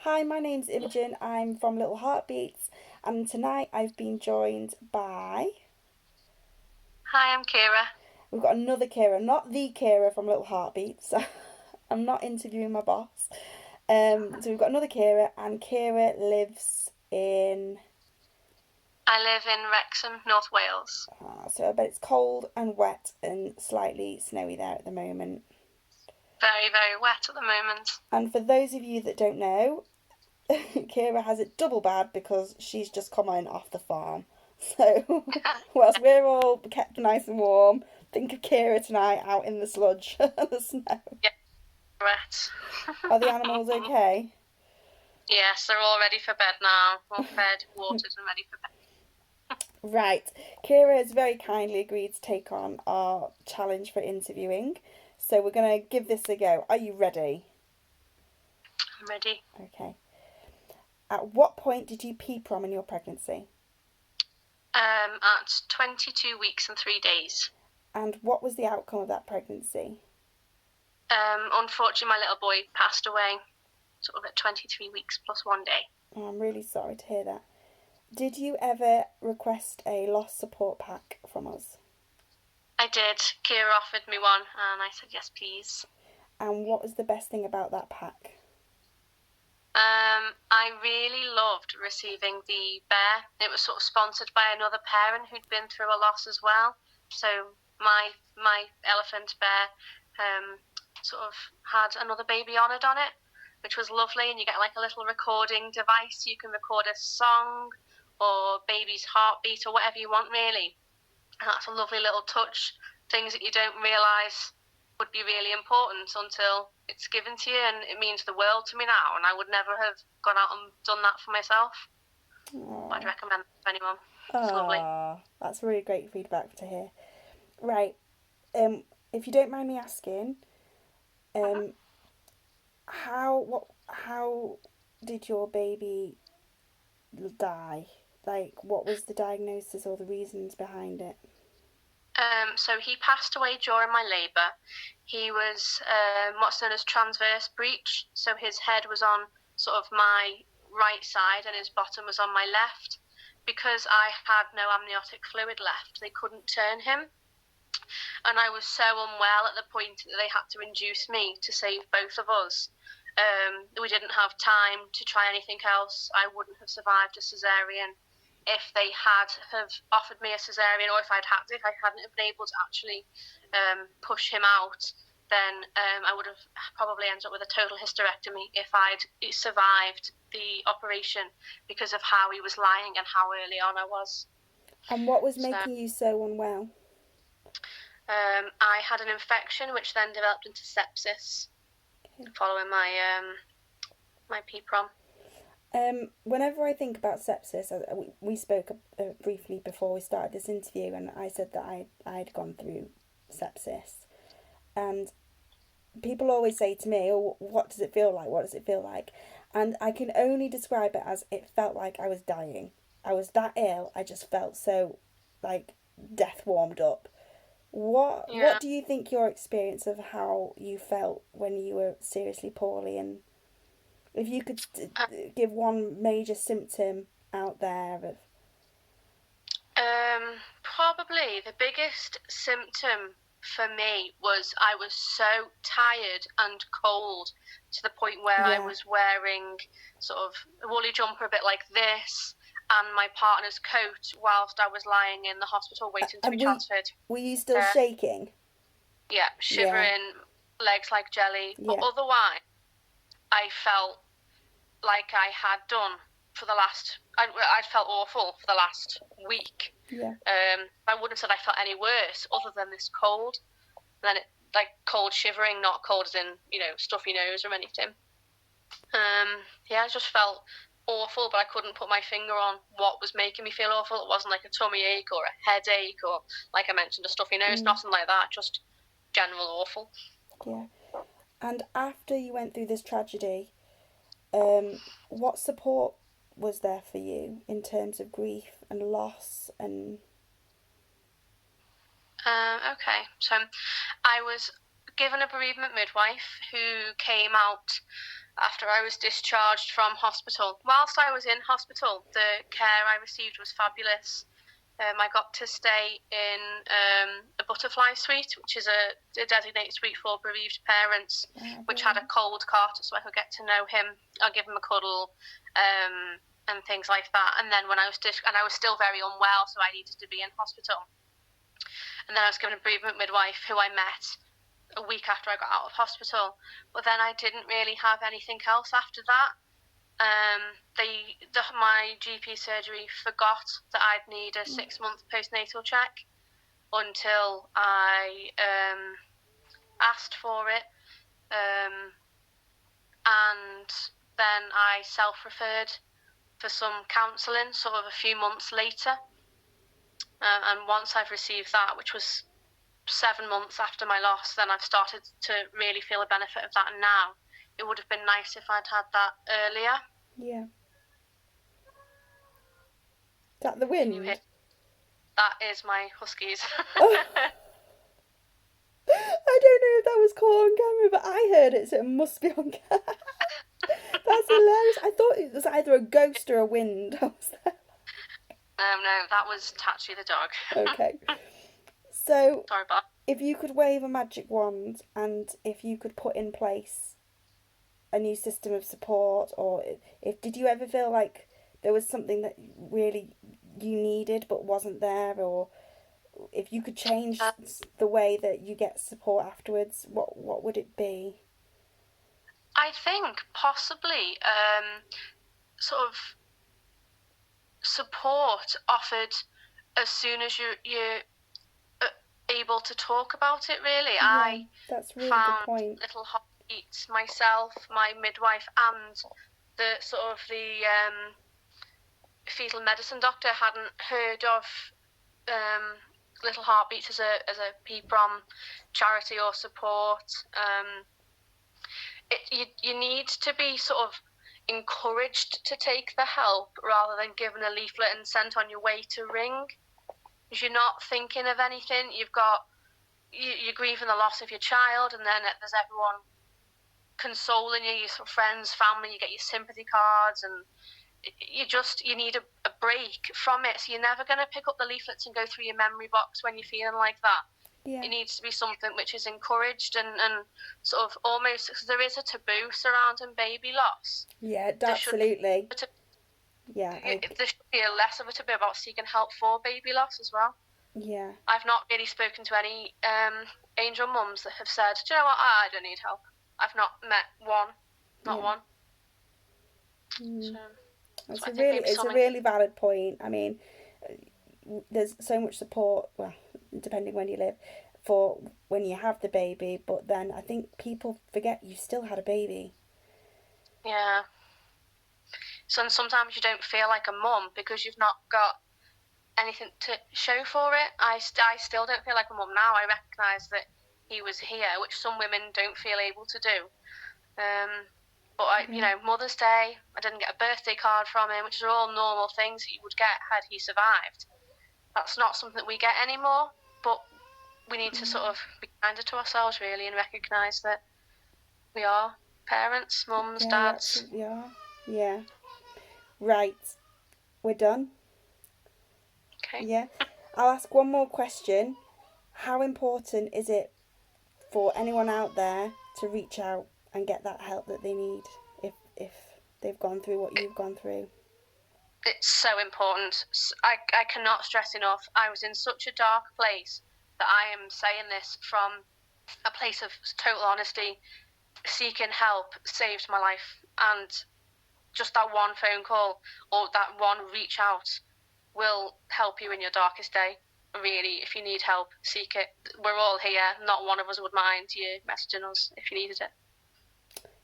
Hi, my name's Imogen. I'm from Little Heartbeats, and tonight I've been joined by. Hi, I'm Kira. We've got another Kira, not the Kira from Little Heartbeats. I'm not interviewing my boss. So we've got another Kira, and Kira lives in. I live in Wrexham, North Wales. So I bet it's cold and wet and slightly snowy there at the moment. Very, very wet at the moment. And for those of you that don't know, Kira has it double bad because she's just come in off the farm. So, whilst we're all kept nice and warm, think of Kira tonight out in the sludge and the snow. Yeah, wet. Are the animals okay? Yes, they're all ready for bed now. All fed, watered, and ready for bed. Right. Kira has very kindly agreed to take on our challenge for interviewing. So, we're going to give this a go. Are you ready? I'm ready. Okay. At what point did you pee prom in your pregnancy? At 22 weeks and 3 days. And what was the outcome of that pregnancy? Unfortunately, my little boy passed away sort of at 23 weeks plus 1 day. Oh, I'm really sorry to hear that. Did you ever request a loss support pack from us? I did. Kira offered me one, and I said yes, please. And what was the best thing about that pack? I really loved receiving the bear. It was sort of sponsored by another parent who'd been through a loss as well. So my elephant bear sort of had another baby honoured on it, which was lovely. And you get like a little recording device. You can record a song or baby's heartbeat or whatever you want, really. And that's a lovely little touch. Things that you don't realise would be really important until it's given to you, and it means the world to me now, and I would never have gone out and done that for myself. I'd recommend that to anyone. It's lovely. That's really great feedback to hear. Right, if you don't mind me asking, how did your baby die? Like, what was the diagnosis or the reasons behind it? So he passed away during my labour. He was what's known as transverse breech. So his head was on sort of my right side and his bottom was on my left. Because I had no amniotic fluid left, they couldn't turn him. And I was so unwell at the point that they had to induce me to save both of us. We didn't have time to try anything else. I wouldn't have survived a cesarean if they had have offered me a cesarean, or if I hadn't been able to actually push him out, then I would have probably ended up with a total hysterectomy if I'd survived the operation because of how he was lying and how early on I was. And what was making you so unwell? I had an infection which then developed into sepsis following my my PPROM. Whenever I think about sepsis, we spoke briefly before we started this interview, and I said that I'd gone through sepsis, and people always say to me, "Oh, what does it feel like? What does it feel like?" And I can only describe it as it felt like I was dying. I was that ill. I just felt so like death warmed up. What do you think your experience of how you felt when you were seriously poorly, and if you could give one major symptom out there of... Probably the biggest symptom for me was I was so tired and cold to the point where I was wearing sort of a woolly jumper a bit like this and my partner's coat whilst I was lying in the hospital waiting to be transferred. Were you still shaking? Yeah, shivering, legs like jelly. But otherwise, I felt like I had done for the last... I felt awful for the last week. Yeah. I wouldn't have said I felt any worse other than this cold. And then it, like cold shivering, not cold as in, stuffy nose or anything. I just felt awful, but I couldn't put my finger on what was making me feel awful. It wasn't like a tummy ache or a headache or, like I mentioned, a stuffy nose, nothing like that, just general awful. Yeah. And after you went through this tragedy, what support was there for you in terms of grief and loss and... Okay, so I was given a bereavement midwife who came out after I was discharged from hospital. Whilst I was in hospital, the care I received was fabulous. I got to stay in a butterfly suite, which is a designated suite for bereaved parents, which had a cold cot, so I could get to know him. I'll give him a cuddle, and things like that. And then when I was and I was still very unwell, so I needed to be in hospital. And then I was given a bereavement midwife who I met a week after I got out of hospital. But then I didn't really have anything else after that. My GP surgery forgot that I'd need a 6-month postnatal check until I asked for it, and then I self-referred for some counselling sort of a few months later, and once I've received that, which was 7 months after my loss, then I've started to really feel the benefit of that. And now it would have been nice if I'd had that earlier. Yeah. Is that the wind? That is my huskies. Oh. I don't know if that was caught on camera, but I heard it, so it must be on camera. That's hilarious. I thought it was either a ghost or a wind. I was there. No, that was Tachi the dog. Okay. So, sorry, Bob. If you could wave a magic wand and if you could put in place a new system of support, or did you ever feel like there was something that really you needed but wasn't there, or if you could change the way that you get support afterwards, what would it be? I think possibly sort of support offered as soon as you're able to talk about it, really. Yeah, that's really found good point. little heartbeats myself, my midwife, and the fetal medicine doctor hadn't heard of little heartbeats as a PPROM charity or support. You need to be sort of encouraged to take the help rather than given a leaflet and sent on your way to ring. Because you're not thinking of anything. You're grieving the loss of your child, and then there's everyone consoling you, your sort of friends, family. You get your sympathy cards, and you need a break from it. So you're never going to pick up the leaflets and go through your memory box when you're feeling like that. Yeah. It needs to be something which is encouraged and sort of almost, because there is a taboo surrounding baby loss. Yeah, absolutely. There should be less of a taboo about seeking help for baby loss as well. Yeah. I've not really spoken to any angel mums that have said, do you know what, I don't need help. I've not met one. Not one. So it's a really valid point. I mean, there's so much support, well, depending when you live, for when you have the baby, but then I think people forget you still had a baby. Yeah. So sometimes you don't feel like a mum because you've not got anything to show for it. I still don't feel like a mum now. I recognise that he was here, which some women don't feel able to do. But Mother's Day, I didn't get a birthday card from him, which are all normal things that you would get had he survived. That's not something that we get anymore, but we need to sort of be kinder to ourselves, really, and recognise that we are parents, mums, dads. Yeah. Right. We're done. Okay. Yeah. I'll ask one more question. How important is it for anyone out there to reach out and get that help that they need if they've gone through what you've gone through? It's so important. I cannot stress enough. I was in such a dark place that I am saying this from a place of total honesty. Seeking help saved my life, and just that one phone call or that one reach out will help you in your darkest day. Really, if you need help, seek it. We're all here. Not one of us would mind you messaging us if you needed it.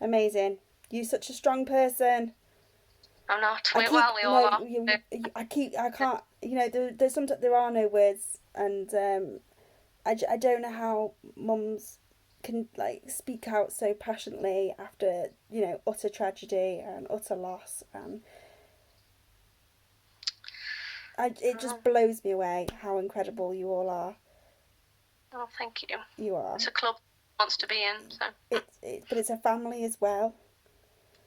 Amazing. You're such a strong person. I'm not. We all are. I can't. There's sometimes there are no words, and I don't know how mums can speak out so passionately after utter tragedy and utter loss, and it just blows me away how incredible you all are. Oh, thank you. You are. It's a club wants to be in, so but it's a family as well.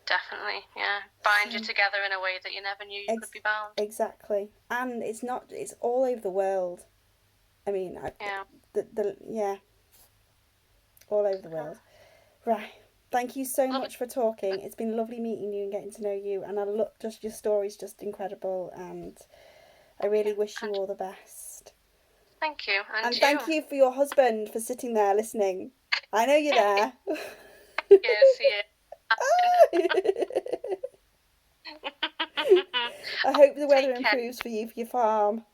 Definitely, yeah. Bind you together in a way that you never knew you could be bound. Exactly. And it's all over the world. I mean, yeah, all over the world. Right. Thank you so much for talking. It's been lovely meeting you and getting to know you. And just your story's just incredible. And I really wish you all the best. Thank you. And thank you for your husband for sitting there listening. I know you're there. Yes, he is. I hope the weather improves for you for your farm.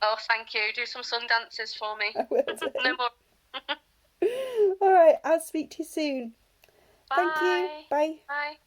Oh, thank you. Do some sun dances for me. I will do. No more. All right, I'll speak to you soon. Bye. Thank you. Bye. Bye.